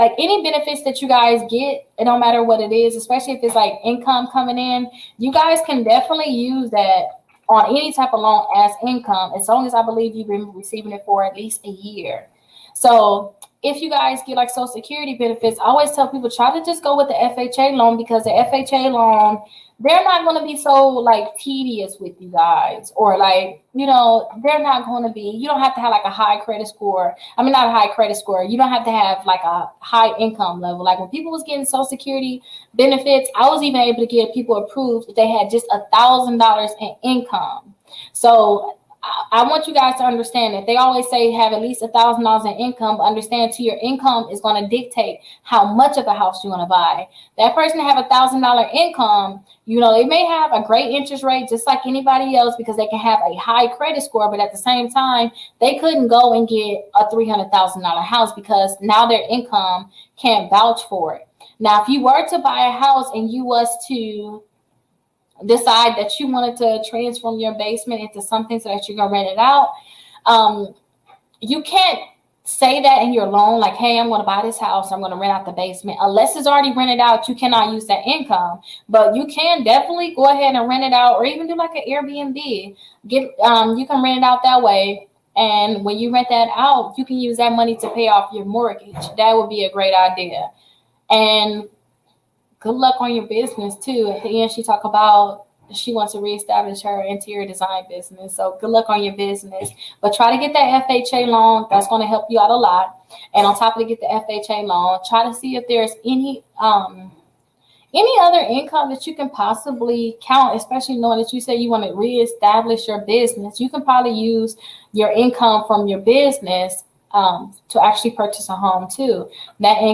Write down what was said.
like any benefits that you guys get, it don't matter what it is, especially if it's like income coming in, you guys can definitely use that on any type of loan as income, as long as I believe you've been receiving it for at least a year. So if you guys get like Social Security benefits, I always tell people try to just go with the FHA loan, because the FHA loan, they're not going to be so like tedious with you guys, or like, they're not going to be, you don't have to have like a high credit score. I mean, not a high credit score. You don't have to have like a high income level. Like when people was getting Social Security benefits, I was even able to get people approved if they had just $1,000 in income. So I want you guys to understand that they always say have at least $1,000 in income, but understand to your income is going to dictate how much of a house you're going to buy. That person have $1,000 income, they may have a great interest rate just like anybody else because they can have a high credit score, but at the same time, they couldn't go and get a $300,000 house because now their income can't vouch for it. Now, if you were to buy a house and you was to decide that you wanted to transform your basement into something so that you're gonna rent it out, you can't say that in your loan, like, hey, I'm gonna buy this house, I'm gonna rent out the basement. Unless it's already rented out, you cannot use that income. But you can definitely go ahead and rent it out, or even do like an Airbnb. You can rent it out that way. And when you rent that out, you can use that money to pay off your mortgage. That would be a great idea. And good luck on your business too. At the end, she talked about she wants to reestablish her interior design business. So good luck on your business. But try to get that FHA loan. That's going to help you out a lot. And on top of it, get the FHA loan. Try to see if there's any other income that you can possibly count, especially knowing that you say you want to reestablish your business. You can probably use your income from your business to actually purchase a home too. That income